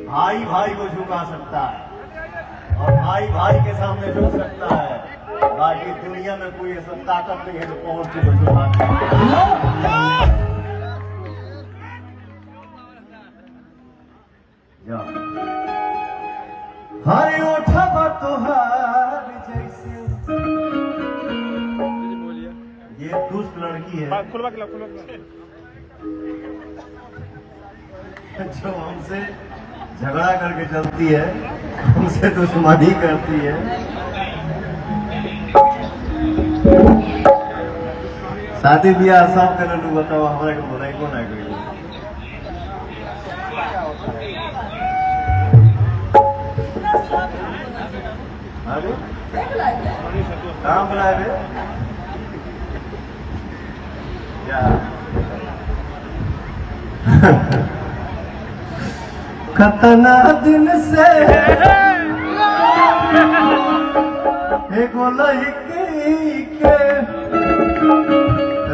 भाई भाई को झुका सकता है और भाई भाई के सामने झुक सकता है, बाकी दुनिया में कोई ऐसा ताकत नहीं है जो पहुंच के झुका। हरे उठा तुहार जैसे ये दुष्ट लड़की है जो हमसे झगड़ा करके चलती है, हमसे दुश्मनी करती है। शादी ब्याह सब करे तू बताओ, हमारे को बुराई को ना करी। कहाँ बुलाए रे? क्या खतना दिन से एगो लड़की के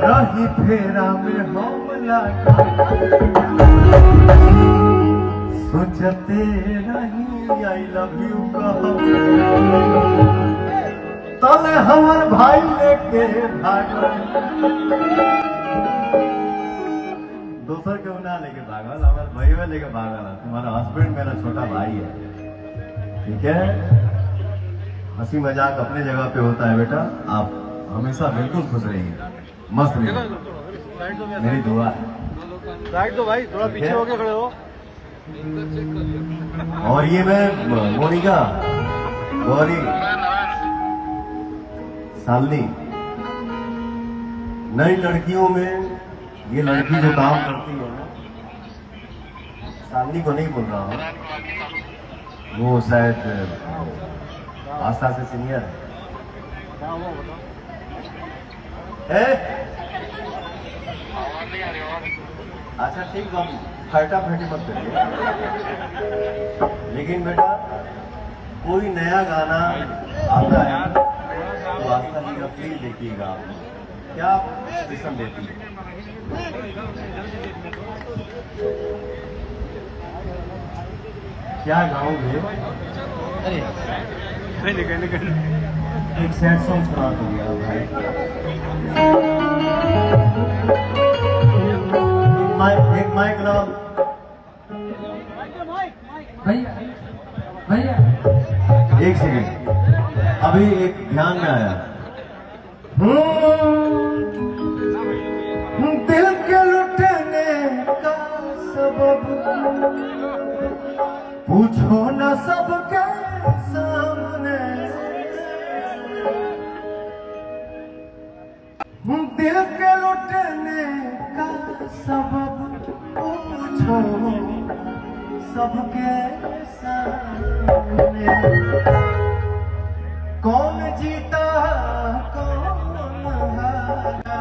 रही फेरा में हम लगा, सोचते रही आई लव यू कहो, तले हमार भाई लेके भागल, दोसर के ना लेके भागल, हमारे भाई लेके भागल। तुम्हारा हस्बैंड मेरा छोटा भाई है, ठीक है। हंसी मजाक अपने जगह पे होता है बेटा, आप हमेशा बिल्कुल खुश रहिए, मस्त रहिए, मेरी दुआ है। राइट दो भाई, थोड़ा पीछे होके खड़े हो। और ये मैं मोनिका, गौरी, शालिनी, नई लड़कियों में ये लड़की जो काम करती है ना, शालिनी को नहीं बोल रहा हूँ, वो शायद आस्था से सीनियर है। अच्छा ठीक, हम फटा फटी मत करिए, लेकिन बेटा कोई नया गाना आता है तो आस्था जी का प्लीज देखिएगा, आप क्या किस्म देती है। क्या गाओगे? एक सैड सॉन्ग सुना दूंगा भाई। एक माइक लाओ भैया भैया, एक सेकेंड, अभी एक ध्यान में आया। दिल के लुटने का सबब पूछो न सबके सामने, दिल के लुटने का सबब पूछो सबके सामने, कौन जीता कौन हारा,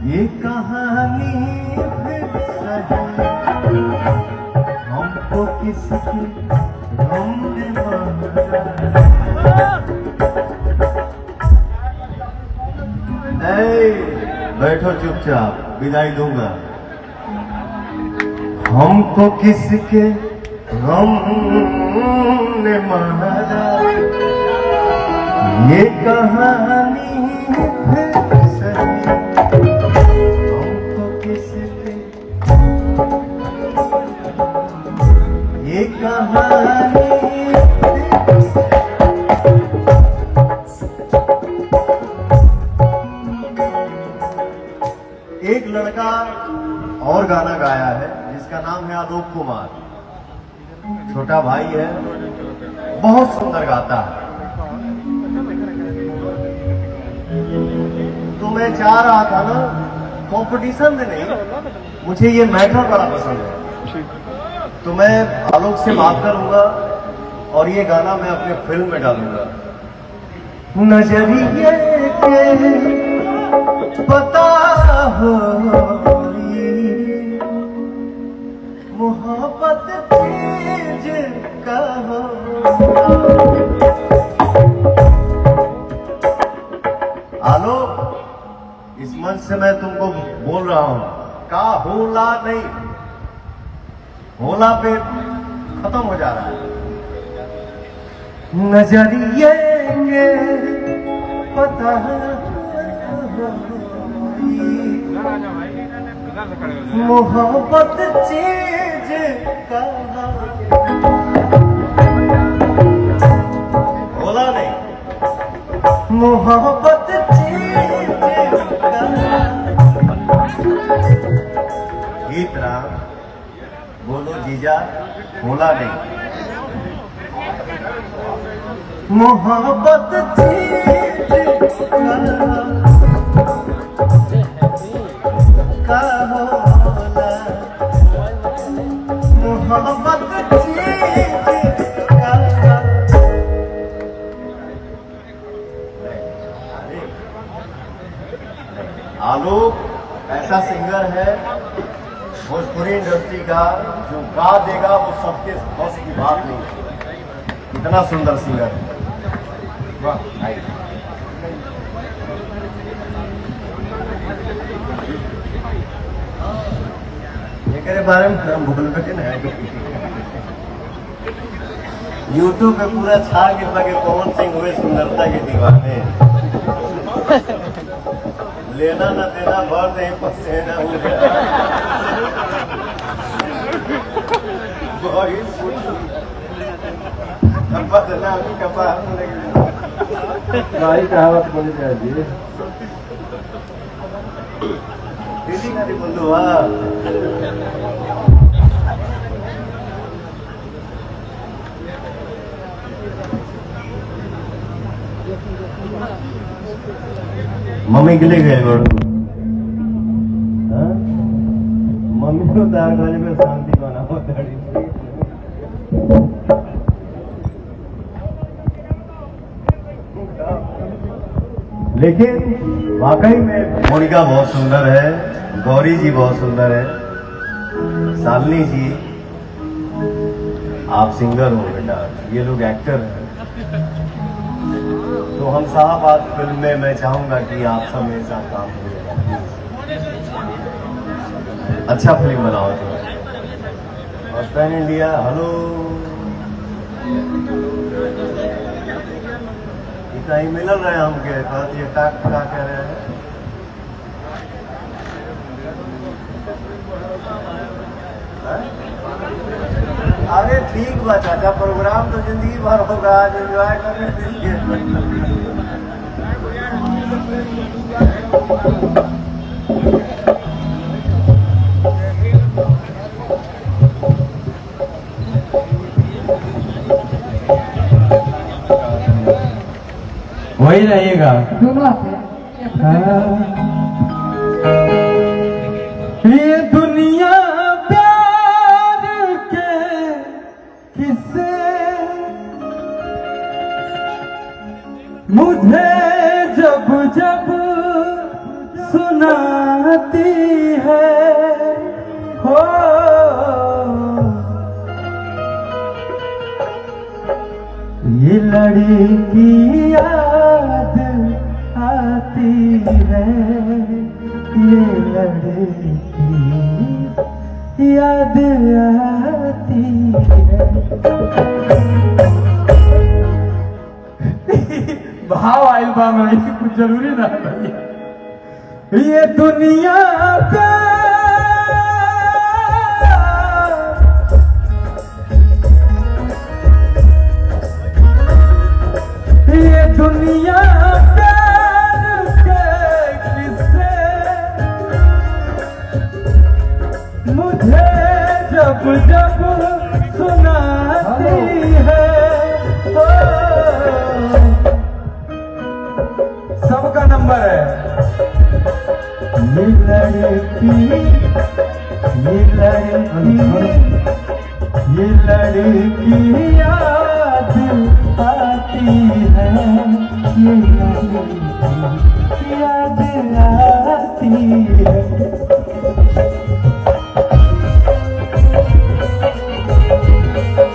ये कहानी फिर सही, हमको किसकी गम ने मारा। बैठो चुपचाप, विदाई दूंगा। हमको किसके गम ने मारा, ये कहानी फिर सही, हमको किसके ये कहानी। एक लड़का और गाना गाया है जिसका नाम है आलोक कुमार, छोटा भाई है, बहुत सुंदर गाता है। तो मैं चाह रहा था ना, कंपटीशन में नहीं, मुझे ये मैटर बड़ा पसंद है, तो मैं आलोक से बात करूंगा और ये गाना मैं अपने फिल्म में डालूंगा। नजरिए के पता हो मोहब्बत चीज का हो, आलोक, इस मंच से मैं तुमको बोल रहा हूं, का हो होला नहीं, होला पे खत्म हो जा रहा है। नजरिए के पता मोहब्बत चीज का होला नहीं, मोहब्बत चीज का गीत राम बोलो जीजा होला नहीं, मोहब्बत चीज का होला, मोहब्बत चीज का। आलोक ऐसा सिंगर है भोजपुरी इंडस्ट्री का जो गा देगा वो सबके बस की बात नहीं है। इतना सुंदर सिंगर है। वाह। ये के बारे में हम बोलते ना यूट्यूब पे पूरा छा गिर लगे पवन सिंह हुए सुंदरता के दीवाने। लेना न देना भर नहीं पसेना हो गया। भाई कहावत बोली जाती है। दीदी का नहीं बोलूँ हाँ। मम्मी के लिए गए बड़ू मम्मी को तार खाने में शांति बना हो दाढ़ी। लेकिन वाकई में मोनिका बहुत सुंदर है, गौरी जी बहुत सुंदर है, शालिनी जी आप सिंगर हो बेटा, ये लोग एक्टर हैं। तो हम साहब आज फिल्म में मैं चाहूंगा कि आप सब मेरे साथ काम करिएगा, अच्छा फिल्म बनाओ तो। और पैन इंडिया हेलो कहीं मिल रहे हैं हमके कहती है क्या कह रहे हैं। अरे ठीक बा चाचा, प्रोग्राम तो जिंदगी भर होगा, आज एंजॉय करने दीजिए। वही रहिएगा दोनों आते ये दुनिया प्यार के किस्से मुझे जब जब सुनाती है हो ये लड़की याद आती है, ये लड़की याद आती है। भाव आयल बा में कुछ जरूरी ना भाई। ये दुनिया ये दुनिया प्यार के किस्से मुझे जब जब सुनाती है ओ, सबका नंबर है। ये लड़की याद आती है, ये लड़की याद आती है।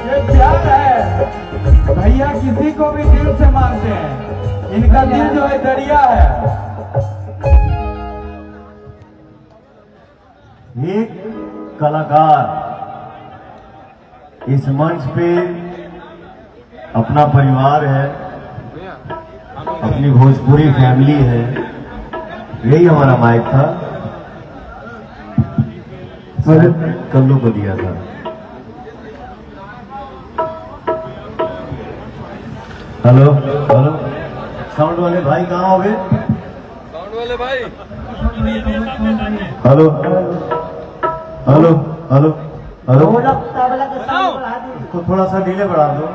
ये प्यार है भैया, किसी को भी दिल से मानते हैं। इनका दिल जो है दरिया है। एक कलाकार इस मंच पे अपना परिवार है, अपनी भोजपुरी फैमिली है, यही हमारा माइक था, शायद कल्लू को दिया था। हेलो हेलो, साउंड वाले भाई कहाँ हो गए? साउंड वाले भाई, हेलो हेलो हेलो हेलो, इसको थोड़ा सा डिले बढ़ा दो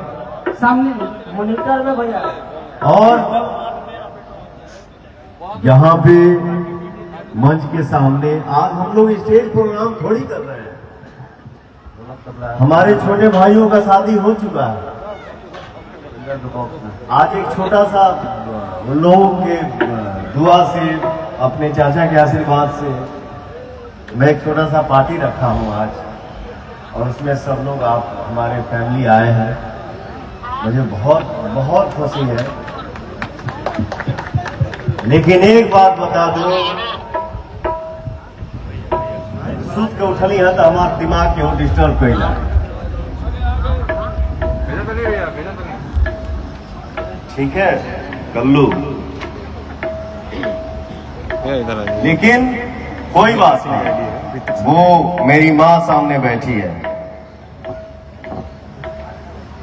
सामने मॉनिटर में भैया। और यहाँ पे मंच के सामने आज हम लोग स्टेज प्रोग्राम थोड़ी कर रहे हैं, हमारे छोटे भाइयों का शादी हो चुका है। आज एक छोटा सा उन लोगों के दुआ से, अपने चाचा के आशीर्वाद से मैं एक छोटा सा पार्टी रखा हूँ आज, और उसमें सब लोग आप हमारे फैमिली आए हैं। मुझे बहुत बहुत खुशी है, लेकिन एक बात बता दो, सुत के उठली है तो हमारा दिमाग के डिस्टर्ब कैला। ठीक है कल्लू, लेकिन कोई बात नहीं, वो मेरी माँ सामने बैठी है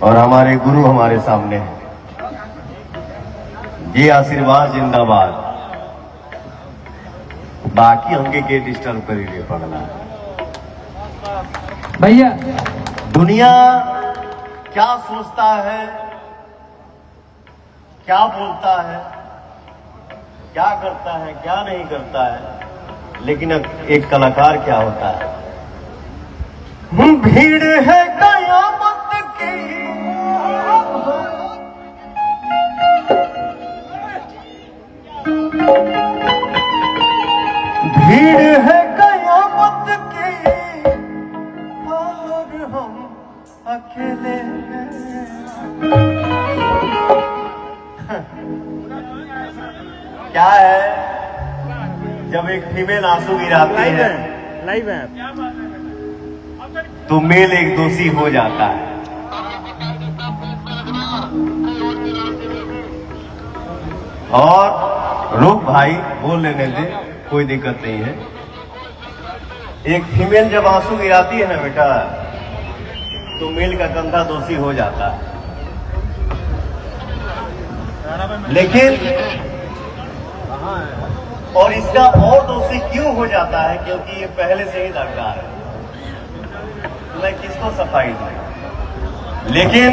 और हमारे गुरु हमारे सामने हैं। ये आशीर्वाद जिंदाबाद, बाकी हमके के डिस्टर्ब करी रे पगला। भैया दुनिया क्या सोचता है, क्या बोलता है, क्या करता है, क्या नहीं करता है, लेकिन एक कलाकार क्या होता है? भीड़ है कयामत की, भीड़ है कयामत की, और हम अकेले हैं। क्या है, जब एक फीमेल आंसू गिराती है लाइव है तो मेल एक दोषी हो जाता है। और रुक भाई, बोल लेने दे, कोई दिक्कत नहीं है। एक फीमेल जब आंसू गिराती है ना बेटा, तो मेल का कंधा दोषी हो जाता है। लेकिन और इसका और दोषी क्यों हो जाता है? क्योंकि ये पहले से ही दागदार है, मैं किसको सफाई दूं? लेकिन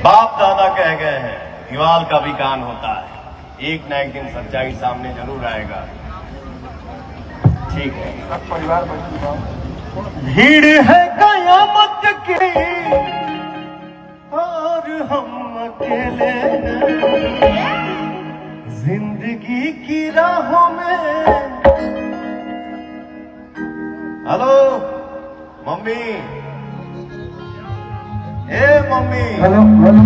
बाप दादा कह गए हैं, दीवाल का भी कान होता है, एक ना एक दिन सच्चाई सामने जरूर आएगा। ठीक है, परिवार भीड़ है कयामत की और हम अकेले हैं, जिंदगी की राहों में। हेलो मम्मी, ए मम्मी, हेलो हेलो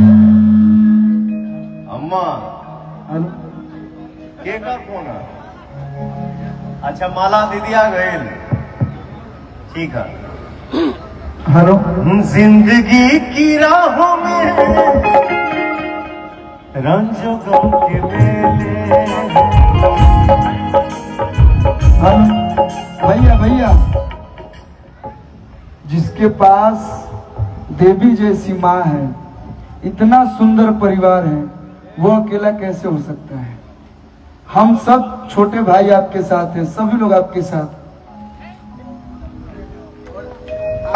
अम्मा, हेलो, के का फोन है? अच्छा माला दीदी आ गए, ठीक है। हेलो, जिंदगी की राहों में रंजो गम के मेले। हेलो भैया भैया, जिसके पास देवी जैसी माँ है, इतना सुंदर परिवार है, वो अकेला कैसे हो सकता है? हम सब छोटे भाई आपके साथ हैं, सभी लोग आपके साथ।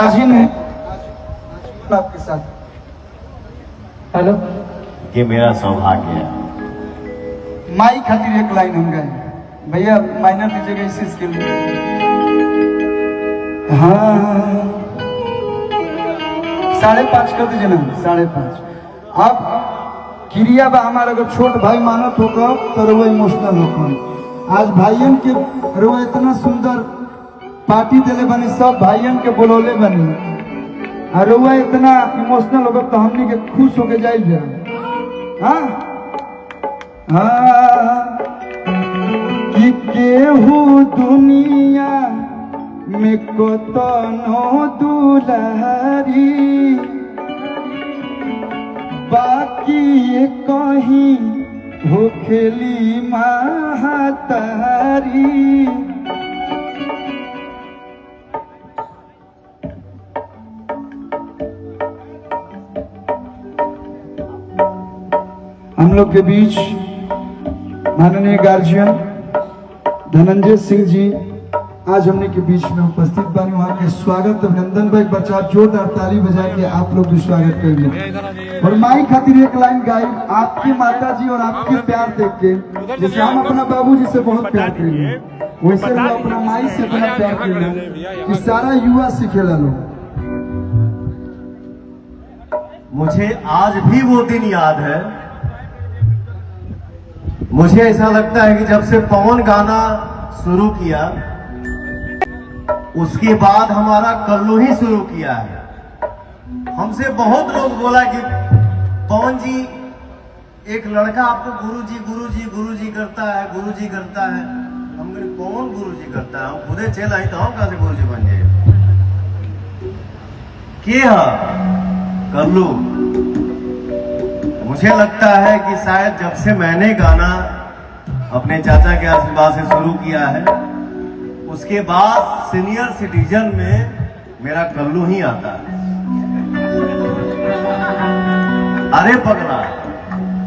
आज ही नहीं आपके साथ। हेलो, ये मेरा सौभाग्य है। माई खातिर एक लाइन हम गए भैया, माइनर दीजिएगा इसी स्किल में। हाँ 5.5 कर दीजिए ना, 5.5। अब क्रिया बा हमारा, अगर छोट भाई मानत होगा तो रुआ इमोशनल होगा। आज भाइयन के रुआ इतना सुंदर पार्टी दिले बनी, सब भाइयन के बोलौले बनी, और रुआ इतना इमोशनल होगा तो हमनी के खुश होके जाइल जाए। हाँ हाँ, कि केहू दुनिया में कतनो दुलारी बाकी ये कहीं होखेली महतारी। हम लोग के बीच माननीय गार्जियन धनंजय सिंह जी आज हमने के बीच में उपस्थित बानी। वहाँ के स्वागत अभिनंदन भाई बच्चा जोरदार ताली बजा के आप लोग भी स्वागत करेंगे। और माई खातिर एक लाइन गाई, आपकी माता जी और आपके प्यार देख के जैसे हम अपना बाबूजी से बहुत प्यार करेंगे वैसे वो अपना माई से अपना प्यार करेंगे। इस सारा युवा सीखेला लोग। मुझे आज भी वो दिन याद है। मुझे ऐसा लगता है कि जब से पवन गाना शुरू किया उसके बाद हमारा कल्लू ही शुरू किया है। हमसे बहुत लोग बोला कि पवन जी एक लड़का आपको गुरुजी गुरुजी गुरुजी करता है, गुरुजी करता है। हम कहे कौन गुरुजी करता है, हम खुदे चल आई तो हम कहां से गुरुजी बन जाए। के कल्लू। मुझे लगता है कि शायद जब से मैंने गाना अपने चाचा के आशीर्वाद से शुरू किया है उसके बाद सीनियर सिटीजन में मेरा कल्लू ही आता है। अरे पगला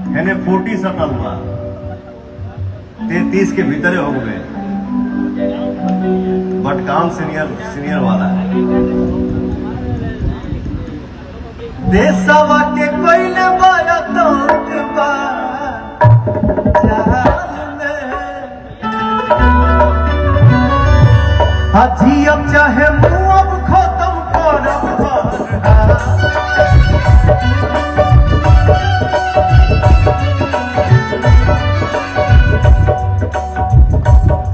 मैंने 40 सटल हुआ 33 के भीतर हो गए, बट काम सीनियर वाला है। देशवा के कोयले बाया तोट बा जान में हाजी अब चाहे मुंह अब खत्म करब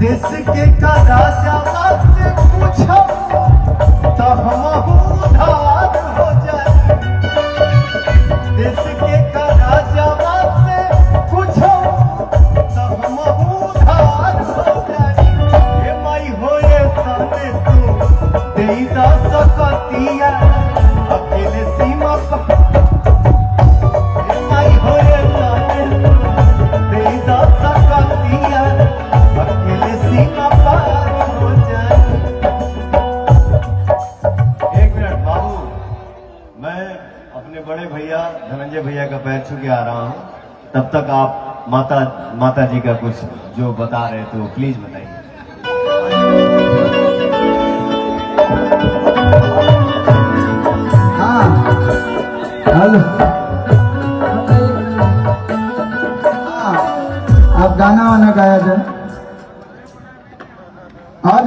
देश के का राजा से पूछो तो हम उधार हो जाए। देश के का राजा से पूछो तो हम उधार हो जाए। ये माई होए ताने तू देई दा सकतिया अकेले सीमा पर। ये माई होए ताने तू देई दा सकतिया अकेले सीमा पार हो जाए। एक मिनट बाबू, मैं अपने बड़े भैया धनंजय भैया का पैर छू के आ रहा हूँ। तब तक आप माता जी का कुछ जो बता रहे थे वो प्लीज बताइए। हाँ हेलो, आप गाना वाना गाया जाए। और